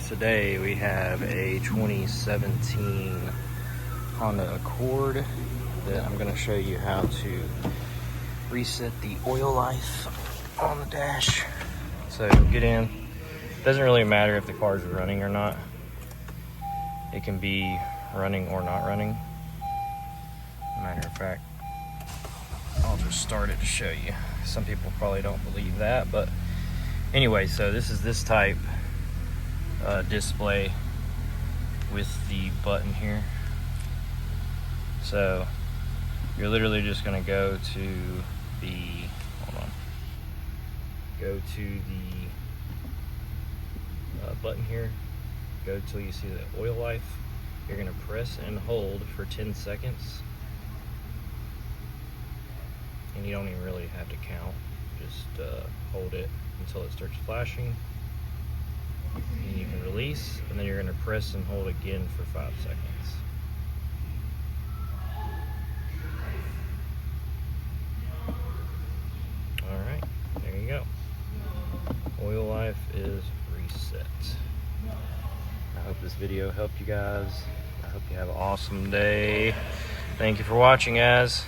Today we have a 2017 Honda Accord that I'm going to show you how to reset the oil life on the dash. So get in. It doesn't really matter if the car is running or not. It can be running or not running. Matter of fact, I'll just start it to show you. Some people probably don't believe that, but anyway, so this is this type display with the button here. So you're literally just going to go to the, go to the button here, go till you see the oil life. You're going to press and hold for 10 seconds. And you don't even really have to count, just hold it until it starts flashing. And you can release, and then you're going to press and hold again for 5 seconds. Alright, there you go. Oil life is reset. I hope this video helped you guys. I hope you have an awesome day. Thank you for watching, guys.